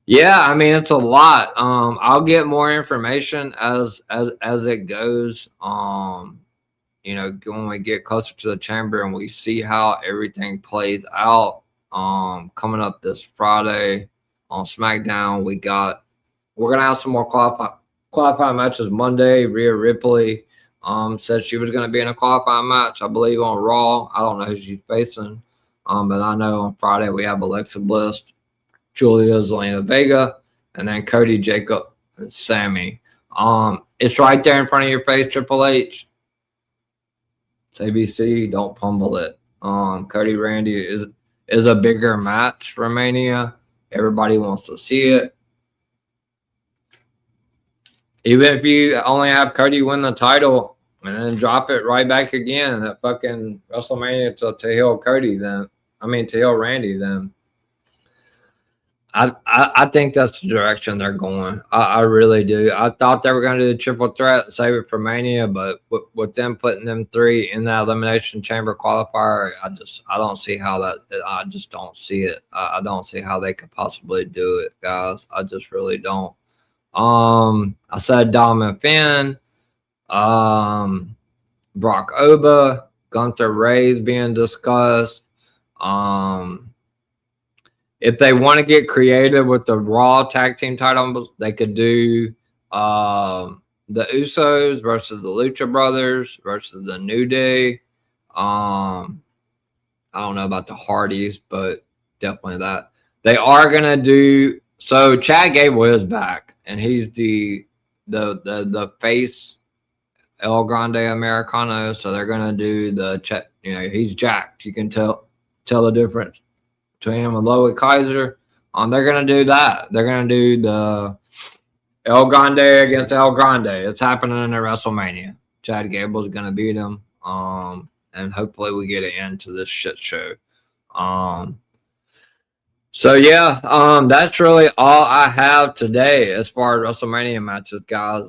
it's a lot. I'll get more information as it goes. When we get closer to the chamber and we see how everything plays out. Coming up this Friday on SmackDown, we're gonna have some more qualifying matches Monday. Rhea Ripley said she was gonna be in a qualifying match, I believe, on Raw. I don't know who she's facing. But I know on Friday we have Alexa Bliss, Julia Zelina Vega, and then Cody, Jacob, and Sammy. It's right there in front of your face, Triple H. It's ABC, don't pumble it. Cody Randy is a bigger match for Mania. Everybody wants to see it. Even if you only have Cody win the title and then drop it right back again at fucking WrestleMania to heel Cody, to heel Randy, then I think that's the direction they're going. I really do. I thought they were going to do the triple threat and save it for Mania, but with them putting them three in that Elimination Chamber qualifier, I don't see how that. I just don't see it. I don't see how they could possibly do it, guys. I just really don't. I said Dom and Finn, Brock Oba, Gunther Ray's being discussed. If they want to get creative with the Raw tag team titles, they could do the Usos versus the Lucha Brothers versus the New Day. I don't know about the Hardys, but definitely that. They are gonna do so. Chad Gable is back, and he's the face El Grande Americano. So they're gonna do he's jacked. You can tell the difference between him and Loic Kaiser. They're gonna do that. They're gonna do El Grande against El Grande. It's happening in WrestleMania. Chad Gable's going to beat him. And hopefully we get an end to this shit show. So yeah, that's really all I have today as far as WrestleMania matches, guys.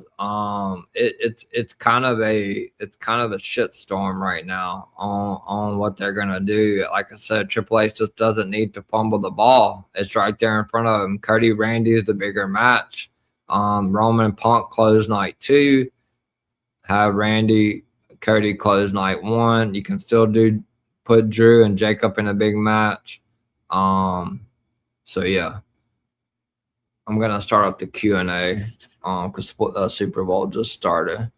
It's kind of a shit storm right now on what they're gonna do. Like I said, Triple H just doesn't need to fumble the ball. It's right there in front of him. Cody Randy is the bigger match. Roman and Punk close night 2. Have Cody close night 1. You can still put Drew and Jacob in a big match. So yeah, I'm gonna start up the Q&A because Super Bowl just started.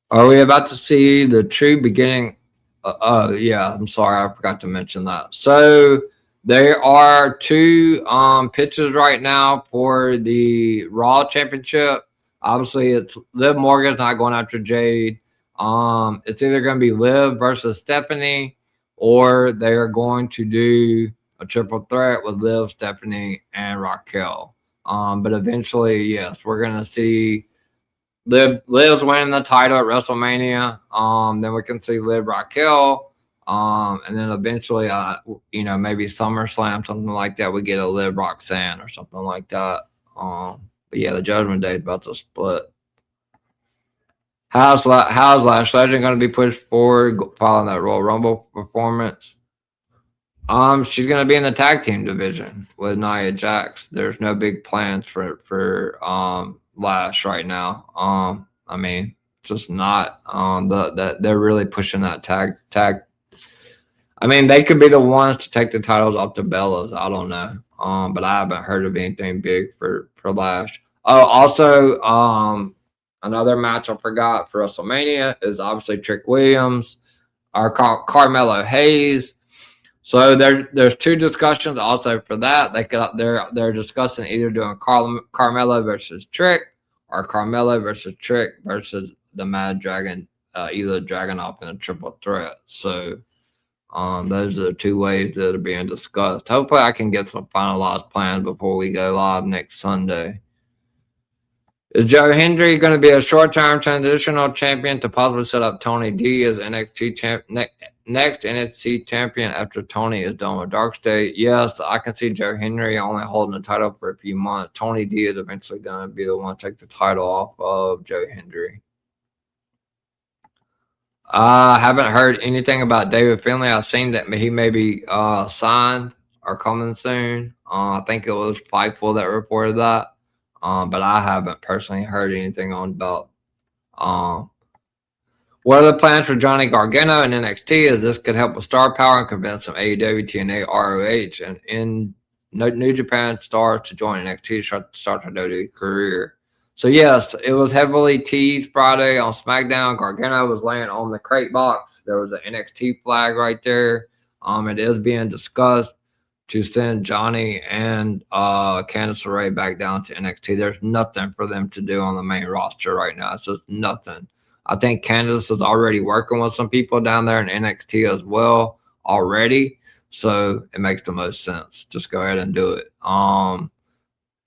Are we about to see the true beginning? Oh yeah, I'm sorry, I forgot to mention that. So there are 2 pitches right now for the Raw Championship. Obviously, it's Liv Morgan's not going after Jade. It's either going to be Liv versus Stephanie, or they are going to do a triple threat with Liv, Stephanie, and Raquel. But eventually, yes, we're going to see Liv's winning the title at WrestleMania. Then we can see Liv, Raquel. And then eventually, maybe SummerSlam, something like that, we get a Liv Roxanne or something like that. But yeah, the Judgment Day is about to split. How's Lash Legend going to be pushed forward following that Royal Rumble performance? She's going to be in the tag team division with Nia Jax. There's no big plans for Lash right now. I mean, just not. They're really pushing that tag. I mean, they could be the ones to take the titles off the Bellas. I don't know. But I haven't heard of anything big for Lash. Oh, also, another match I forgot for WrestleMania is obviously Trick Williams or Carmelo Hayes. So there's 2 discussions also for that. They're discussing either doing Carmelo versus Trick or Carmelo versus Trick versus the Mad Dragon, either Dragunov in a triple threat. So those are the 2 ways that are being discussed. Hopefully I can get some finalized plans before we go live next Sunday. Is Joe Hendry going to be a short-term transitional champion to possibly set up Tony D as NXT next NXT champion after Tony is done with Dark State? Yes, I can see Joe Hendry only holding the title for a few months. Tony D is eventually going to be the one to take the title off of Joe Hendry. I haven't heard anything about David Finlay. I've seen that he may be signed or coming soon. I think it was Fightful that reported that. But I haven't personally heard anything on about. What are the plans for Johnny Gargano in NXT? As this could help with star power and convince some AEW, TNA, ROH, and in New Japan stars to join NXT to start their WWE career. So yes, it was heavily teased Friday on SmackDown. Gargano was laying on the crate box. There was an NXT flag right there. It is being discussed to send Johnny and Candice LeRae back down to NXT. There's nothing for them to do on the main roster right now. It's just nothing. I think Candice is already working with some people down there in NXT as well already. So it makes the most sense. Just go ahead and do it.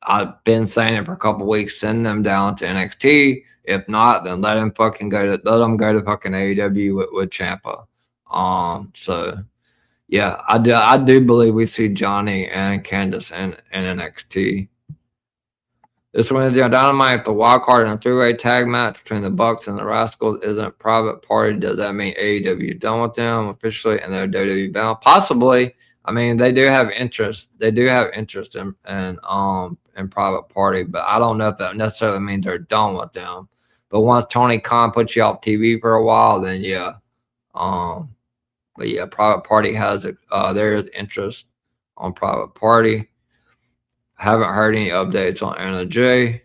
I've been saying it for a couple weeks. Send them down to NXT. If not, then let them go to fucking AEW with Ciampa. So yeah, I do believe we see Johnny and Candice in NXT. This Wednesday on Dynamite, the wild card in a 3-way tag match between the Bucks and the Rascals isn't Private Party. Does that mean AEW is done with them officially and they're WWE bound? Possibly. I mean, they do have interest. They do have interest in Private Party, but I don't know if that necessarily means they're done with them. But once Tony Khan puts you off TV for a while, then yeah. But yeah, Private Party has there is interest on Private Party. Haven't heard any updates on Anna Jay.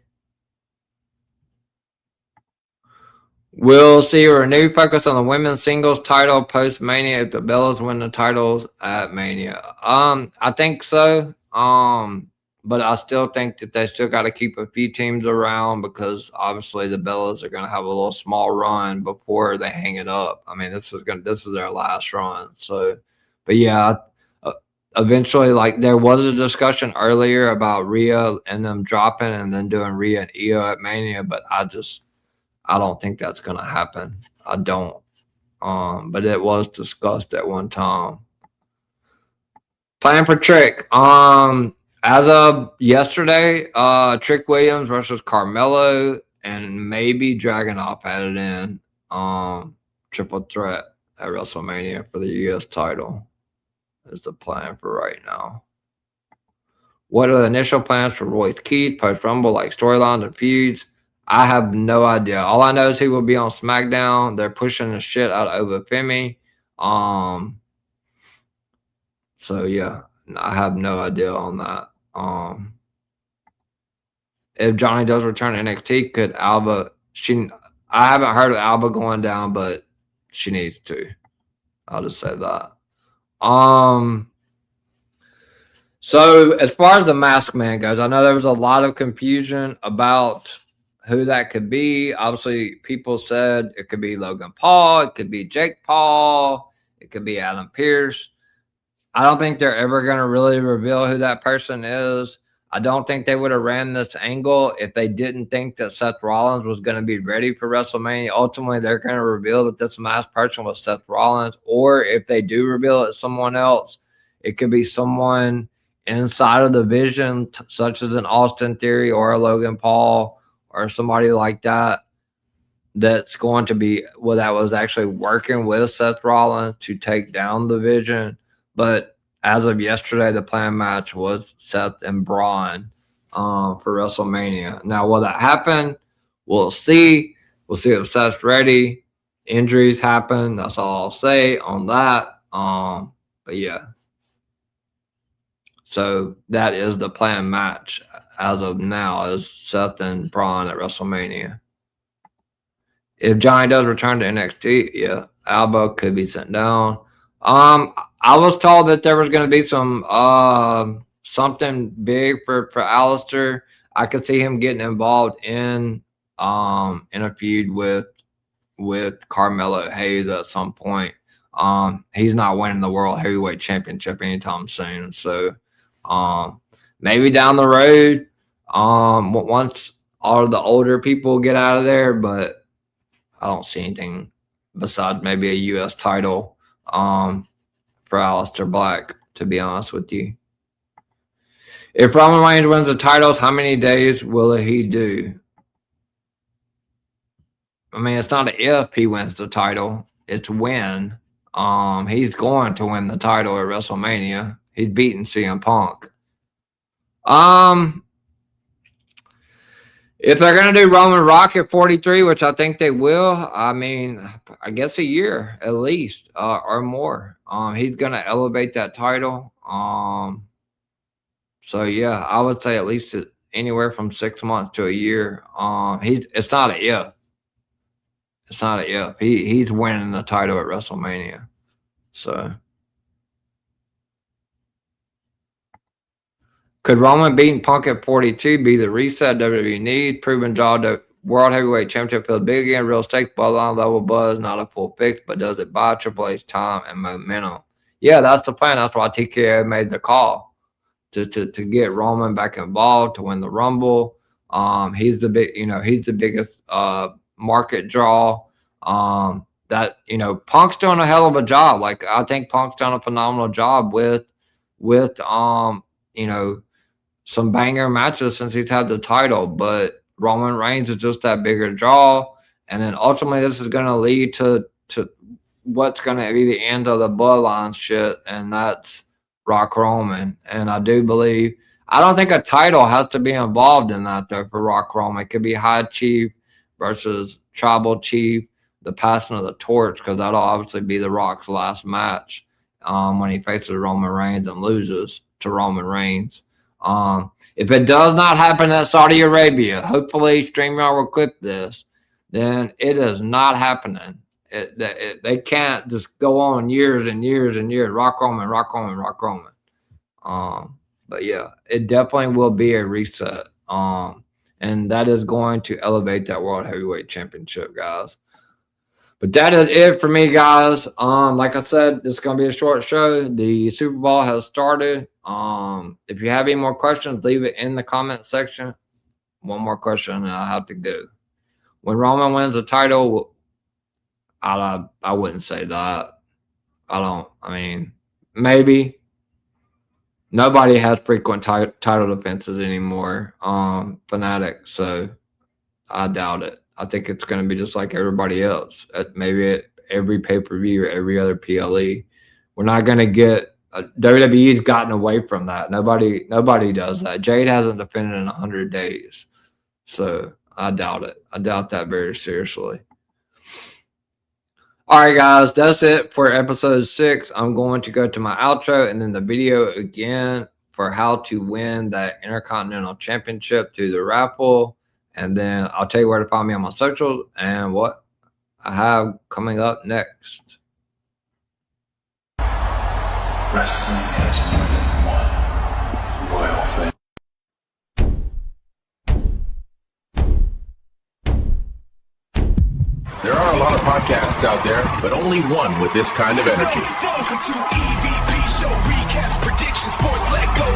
We'll see a renewed focus on the women's singles title post Mania if the Bellas win the titles at Mania. I think so. But I still think that they still got to keep a few teams around because obviously the Bellas are going to have a little small run before they hang it up. I mean, this is their last run. So, but yeah, eventually, like there was a discussion earlier about Rhea and them dropping and then doing Rhea and Io at Mania, but I don't think that's gonna happen. I don't. But it was discussed at one time. Plan for Trick. As of yesterday, Trick Williams versus Carmelo and maybe Dragunov added in triple threat at WrestleMania for the US title is the plan for right now. What are the initial plans for Royce Keith post Rumble, like storylines and feuds? I have no idea. All I know is he will be on SmackDown. They're pushing the shit out of Obafemi. So yeah, I have no idea on that. If Johnny does return to NXT, could Alba? I haven't heard of Alba going down, but she needs to. I'll just say that. So as far as the Masked Man goes, I know there was a lot of confusion about who that could be. Obviously, people said it could be Logan Paul, it could be Jake Paul, it could be Adam Pearce. I don't think they're ever going to really reveal who that person is. I don't think they would have ran this angle if they didn't think that Seth Rollins was going to be ready for WrestleMania. Ultimately, they're going to reveal that this masked person was Seth Rollins, or if they do reveal it's someone else, it could be someone inside of the vision, such as an Austin Theory or a Logan Paul or somebody like that, that's going to be, well, that was actually working with Seth Rollins to take down the vision. But as of yesterday, the planned match was Seth and Braun for WrestleMania. Now, will that happen? We'll see. We'll see if Seth's ready. Injuries happen. That's all I'll say on that. But yeah. So that is the planned match as of now, is Seth and Braun at WrestleMania. If Johnny does return to NXT, yeah, Alba could be sent down. I was told that there was going to be some something big for Alistair. I could see him getting involved in a feud with Carmelo Hayes at some point. He's not winning the World Heavyweight Championship anytime soon, so maybe down the road, once all of the older people get out of there, but I don't see anything besides maybe a U.S. title for Aleister Black, to be honest with you. If Roman Reigns wins the titles, how many days will he do? I mean, it's not an if he wins the title, it's when. He's going to win the title at WrestleMania. He's beating CM Punk. If they're going to do Roman Rock at 43, which I think they will, I mean, I guess a year at least or more. He's going to elevate that title. So, yeah, I would say at least anywhere from 6 months to a year. It's not an if. It's not an if. He's winning the title at WrestleMania. So. Could Roman beating Punk at 42 be the reset WWE needs? Proven job the World Heavyweight Championship feels big again. Real stake, bloodline level buzz, not a full fix, but does it buy Triple H time and momentum? Yeah, that's the plan. That's why TKO made the call to get Roman back involved to win the Rumble. He's the biggest market draw. Punk's doing a hell of a job. Like, I think Punk's done a phenomenal job with some banger matches since he's had the title, but Roman Reigns is just that bigger draw. And then ultimately this is going to lead to what's going to be the end of the bloodline shit, and that's Rock Roman. And I do believe, I don't think a title has to be involved in that though for Rock Roman. It could be High Chief versus Tribal Chief, the passing of the torch, because that'll obviously be The Rock's last match when he faces Roman Reigns and loses to Roman Reigns. If it does not happen at Saudi Arabia, hopefully StreamYard will clip this, then it is not happening. They can't just go on years and years and years. Rock Roman. But yeah, it definitely will be a reset. And that is going to elevate that World Heavyweight Championship, guys. But that is it for me, guys. Like I said, this is gonna be a short show. The Super Bowl has started. If you have any more questions, leave it in the comment section. One more question, and I'll have to go. When Roman wins the title, I wouldn't say that. I mean, maybe. Nobody has frequent title defenses anymore. Fanatic, so I doubt it. I think it's going to be just like everybody else. Maybe at every pay-per-view or every other PLE. We're not going to get WWE's gotten away from that. Nobody does that. Jade hasn't defended in 100 days, so I doubt it. I doubt that very seriously. All right, guys, that's it for episode 6. I'm going to go to my outro and then the video again for how to win that Intercontinental Championship through the raffle. And then I'll tell you where to find me on my socials and what I have coming up next. Wrestling has more than one royal family. There are a lot of podcasts out there, but only one with this kind of energy. Welcome to EVP Show Recap Prediction Sports. Let go,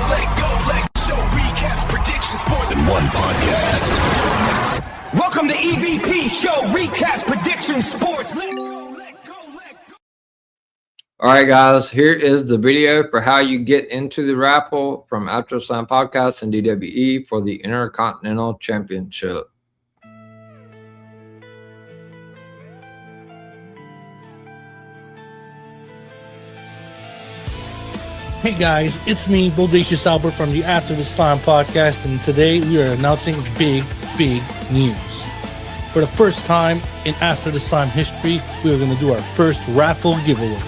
show recap prediction sports In one podcast. Welcome to EVP Show Recap Prediction Sports. Let go. All right, guys, here is the video for how you get into the raffle from After Slam Podcast and DWE for the Intercontinental Championship. Hey guys, it's me, Bodacious Albert from the After the Slime podcast, and today we are announcing big news. For the first time in After the Slime history, we are going to do our first raffle giveaway.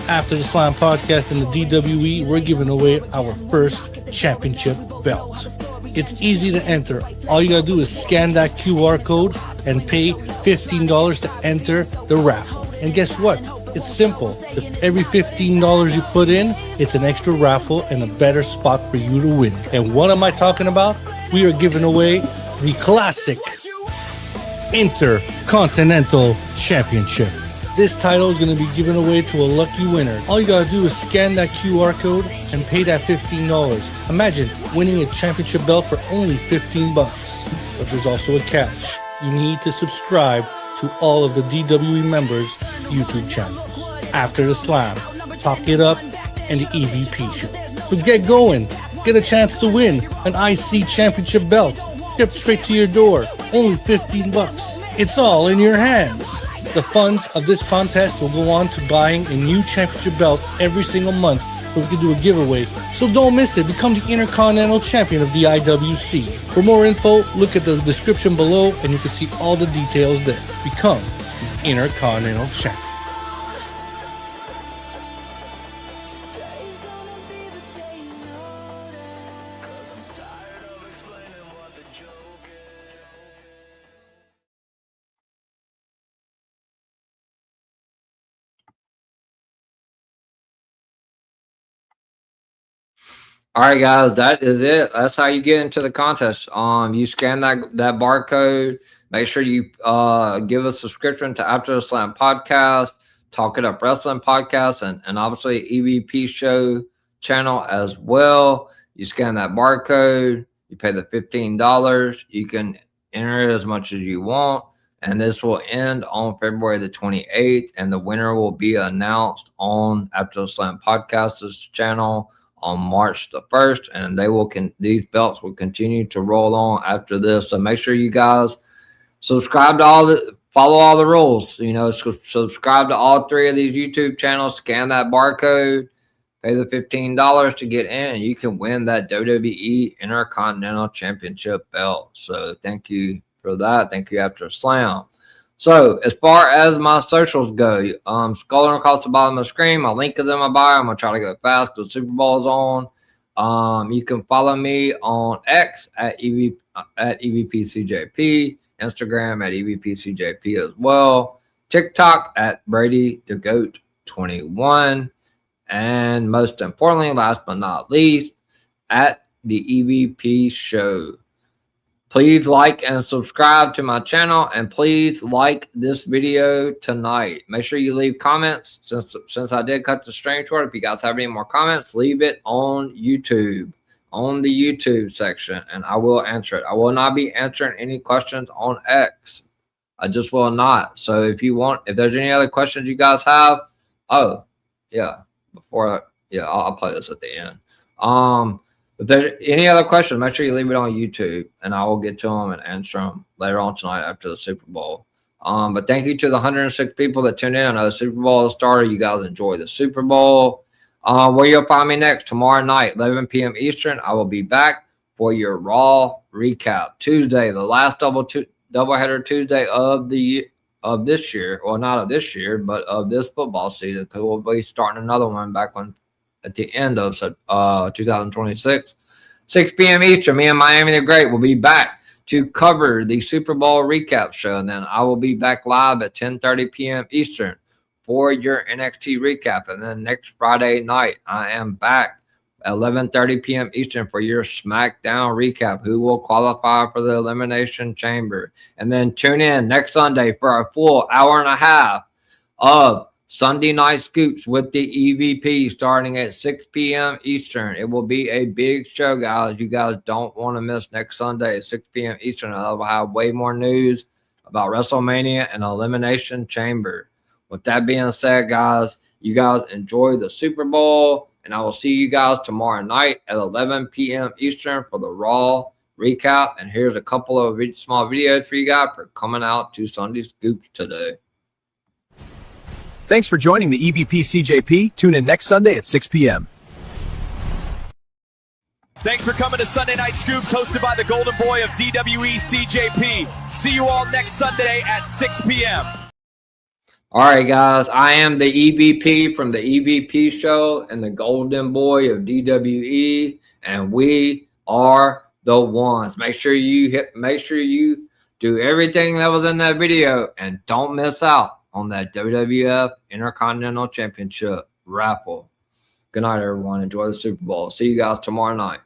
After the Slime podcast and the DWE, we're giving away our first championship belt. It's easy to enter. All you gotta do is scan that QR code and pay $15 to enter the raffle. And guess what? It's simple. If every $15 you put in, it's an extra raffle and a better spot for you to win. And what am I talking about? We are giving away the classic Intercontinental Championship. This title is going to be given away to a lucky winner. All you gotta do is scan that QR code and pay that $15. Imagine winning a championship belt for only $15. But there's also a catch. You need to subscribe to all of the DWE members' YouTube channels. After the Slam, Talk It Up, and the EVP Show. So get going. Get a chance to win an IC championship belt shipped straight to your door. Only $15. It's all in your hands. The funds of this contest will go on to buying a new championship belt every single month so we can do a giveaway. So don't miss it. Become the Intercontinental Champion of the IWC. For more info, look at the description below and you can see all the details there. Become the Intercontinental Champion. All right, guys, that is it. That's how you get into the contest. You scan that barcode. Make sure you give a subscription to After the Slam Podcast, Talk It Up Wrestling Podcast, and obviously EVP Show channel as well. You scan that barcode. You pay the $15. You can enter it as much as you want. And this will end on February the 28th. And the winner will be announced on After the Slam Podcast's channel on March the 1st, and these belts will continue to roll on after this. So make sure you guys subscribe to follow all the rules. Subscribe to all 3 of these YouTube channels, scan that barcode, pay the $15 to get in, and you can win that WWE Intercontinental Championship belt. So thank you for that. Thank you, After Slam. So as far as my socials go, scrolling across the bottom of the screen, my link is in my bio. I'm going to try to go fast because Super Bowl is on. You can follow me on X at EVPCJP, Instagram at EVPCJP as well, TikTok at Brady the Goat 21, and most importantly, last but not least, at the EVP Show Please like and subscribe to my channel, and please like this video tonight. Make sure you leave comments. Since I did cut the stream short, if you guys have any more comments, leave it on YouTube, on the YouTube section, and I will answer it. I will not be answering any questions on X. I just will not. So if there's any other questions you guys have, I'll play this at the end. If there's any other questions, make sure you leave it on YouTube, and I will get to them and answer them later on tonight after the Super Bowl. But thank you to the 106 people that tuned in. I know the Super Bowl has started. You guys enjoy the Super Bowl. Where you'll find me next, tomorrow night, 11 p.m. Eastern. I will be back for your Raw recap. Tuesday, the last doubleheader Tuesday of this year. Well, not of this year, but of this football season, because we'll be starting another one back at the end of 2026. 6 p.m. Eastern, me and Miami the Great will be back to cover the Super Bowl recap show. And then I will be back live at 10:30 p.m. Eastern for your NXT recap. And then next Friday night, I am back at 11:30 p.m. Eastern for your SmackDown recap, who will qualify for the Elimination Chamber. And then tune in next Sunday for a full hour and a half of Sunday Night Scoops with the EVP starting at 6 p.m. Eastern. It will be a big show, guys. You guys don't want to miss next Sunday at 6 p.m. Eastern. I will have way more news about WrestleMania and Elimination Chamber. With that being said, guys, you guys enjoy the Super Bowl, and I will see you guys tomorrow night at 11 p.m. Eastern for the Raw recap. And here's a couple of small videos for you guys for coming out to Sunday Scoops today. Thanks for joining the EVP CJP. Tune in next Sunday at 6 p.m. Thanks for coming to Sunday Night Scoops, hosted by the Golden Boy of DWE, CJP. See you all next Sunday at 6 p.m. All right, guys, I am the EVP from the EVP show and the Golden Boy of DWE, and we are the ones. Make sure you do everything that was in that video, and don't miss out on that WWF Intercontinental Championship raffle. Good night, everyone. Enjoy the Super Bowl. See you guys tomorrow night.